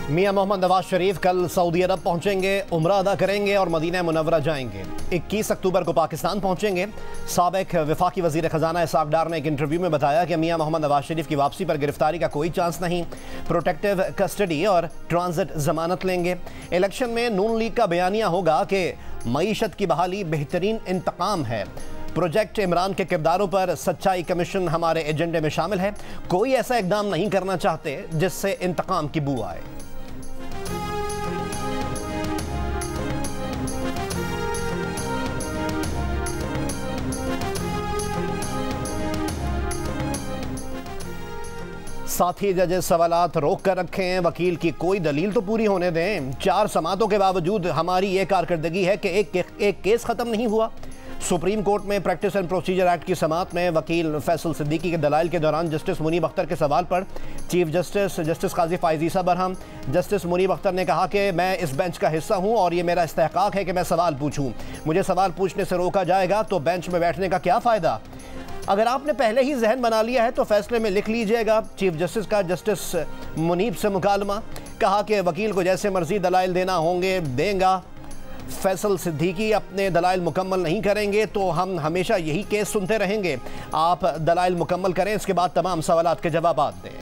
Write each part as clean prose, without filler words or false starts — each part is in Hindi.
मियां मोहम्मद नवाज शरीफ कल सऊदी अरब पहुंचेंगे, उम्रा अदा करेंगे और मदीना मुनव्वरा जाएंगे। 21 अक्टूबर को पाकिस्तान पहुंचेंगे। साबिक वफाकी वजीर खजाना इसाक डार ने एक इंटरव्यू में बताया कि मियां मोहम्मद नवाज शरीफ की वापसी पर गिरफ्तारी का कोई चांस नहीं, प्रोटेक्टिव कस्टडी और ट्रांजिट जमानत लेंगे। इलेक्शन में नून लीग का बयानिया होगा कि मईशत की बहाली बेहतरीन इंतकाम है। प्रोजेक्ट इमरान के किरदारों पर सच्चाई कमीशन हमारे एजेंडे में शामिल है। कोई ऐसा इकदाम नहीं करना चाहते जिससे इंतकाम की बू आए। साथ ही जजेस सवालात रोक कर रखें, वकील की कोई दलील तो पूरी होने दें। 4 समातों के बावजूद हमारी ये कारकर्दगी है कि एक केस ख़त्म नहीं हुआ। सुप्रीम कोर्ट में प्रैक्टिस एंड प्रोसीजर एक्ट की समात में वकील फैसल सिद्दीकी के दलाइल के दौरान जस्टिस मुनीब अख्तर के सवाल पर चीफ जस्टिस काजी फायज ईसा बरहम, जस्टिस मुनीब अख्तर ने कहा कि मैं इस बेंच का हिस्सा हूं और ये मेरा इस्तेहकाक है कि मैं सवाल पूछूं। मुझे सवाल पूछने से रोका जाएगा तो बेंच में बैठने का क्या फ़ायदा। अगर आपने पहले ही जहन बना लिया है तो फैसले में लिख लीजिएगा। चीफ जस्टिस का जस्टिस मुनीब से मुकालमा, कहा कि वकील को जैसे मर्जी दलाइल देना होंगे देंगा। फैसल सिद्दीकी अपने दलाइल मुकम्मल नहीं करेंगे तो हम हमेशा यही केस सुनते रहेंगे। आप दलाइल मुकम्मल करें, इसके बाद तमाम सवालात के जवाब दें।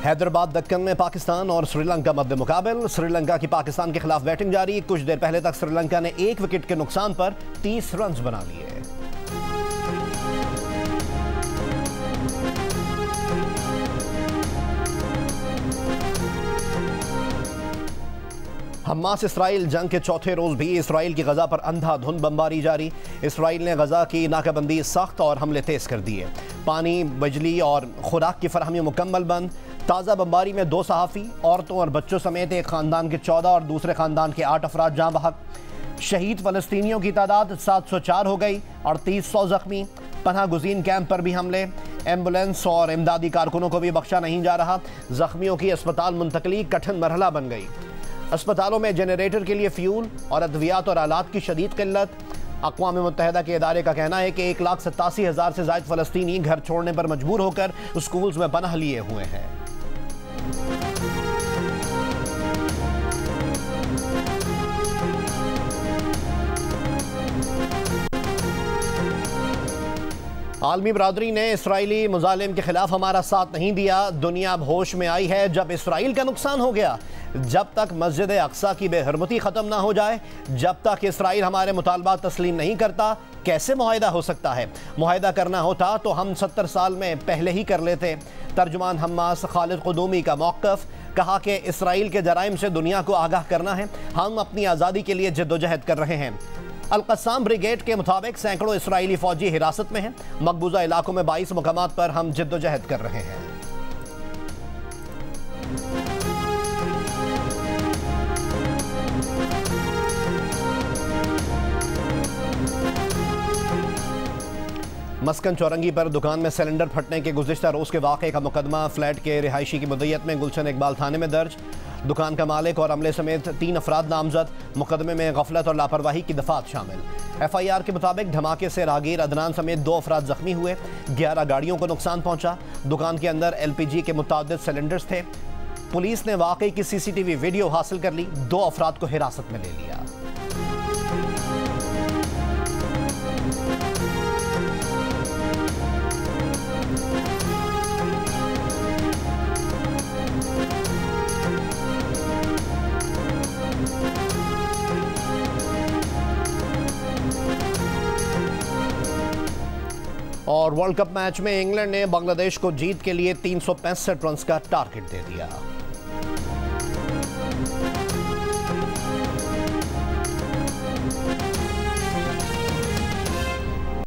हैदराबाद दक्कन में पाकिस्तान और श्रीलंका मध्य मुकाबल। श्रीलंका की पाकिस्तान के खिलाफ बैटिंग जारी। कुछ देर पहले तक श्रीलंका ने 1 विकेट के नुकसान पर 30 रन बना लिए। हमास इसराइल जंग के चौथे रोज भी इसराइल की गजा पर अंधाधुंध बमबारी जारी। इसराइल ने गजा की नाकाबंदी सख्त और हमले तेज कर दिए। पानी, बिजली और खुराक की फराहमी मुकम्मल बंद। ताज़ा बमबारी में 2 सहाफ़ी, औरतों और बच्चों समेत एक ख़ानदान के 14 और दूसरे ख़ानदान के 8 अफराद जाँ बहक। शहीद फ़लस्तीनियों की तादाद 704 हो गई और 300 ज़ख्मी। पनाह गुज़ीन कैंप पर भी हमले। एम्बुलेंस और इमदादी कारकुनों को भी बख्शा नहीं जा रहा। ज़ख्मियों की अस्पताल मुंतकली कठिन मरहला बन गई। अस्पतालों में जनरेटर के लिए फ्यूल और अद्वियात और आलात की शदीद किल्लत। अक़वाम मुत्तहिदा के इदारे का कहना है कि 1,87,000 से ज़ायद फ़लस्तीनी घर छोड़ने पर मजबूर होकर स्कूल्स में पनाह लिए हुए हैं। आलमी बरादरी ने इसराइली मुजालिम के खिलाफ हमारा साथ नहीं दिया। दुनिया अब होश में आई है जब इसराइल का नुकसान हो गया। जब तक मस्जिद अक्सा की बेहरमती ख़त्म ना हो जाए, जब तक इसराइल हमारे मुतालबात तस्लीम नहीं करता, कैसे मुआहिदा हो सकता है। मुआहिदा करना होता तो हम 70 साल में पहले ही कर लेते। तर्जुमान हमास खालिद क़ुदूमी का मौक़िफ़, कहा कि इसराइल के जराइम से दुनिया को आगाह करना है। हम अपनी आज़ादी के लिए जद्दोजहद कर रहे हैं। अल-क़स्साम ब्रिगेड के मुताबिक सैकड़ों इसराइली फ़ौजी हिरासत में हैं। मकबूजा इलाकों में 22 मुकामात पर हम जद्दोजहद कर रहे हैं। मस्कन चौरंगी पर दुकान में सिलेंडर फटने के गुज़िश्ता रोज़ के वाक़े का मुकदमा फ्लैट के रिहायशी की मुद्दत में गुलशन इकबाल थाने में दर्ज। दुकान का मालिक और अमले समेत 3 अफराद नामजद। मुकदमे में गफलत और लापरवाही की दफात शामिल। FIR के मुताबिक धमाके से राहगीर अदनान समेत 2 अफराद जख्मी हुए। 11 गाड़ियों को नुकसान पहुंचा। दुकान के अंदर LPG के मुतअद्दिद सिलेंडर्स थे। पुलिस ने वाक़े की CCTV वीडियो हासिल कर ली। 2 अफराद को हिरासत में ले लिया। और वर्ल्ड कप मैच में इंग्लैंड ने बांग्लादेश को जीत के लिए 365 रन का टारगेट दे दिया।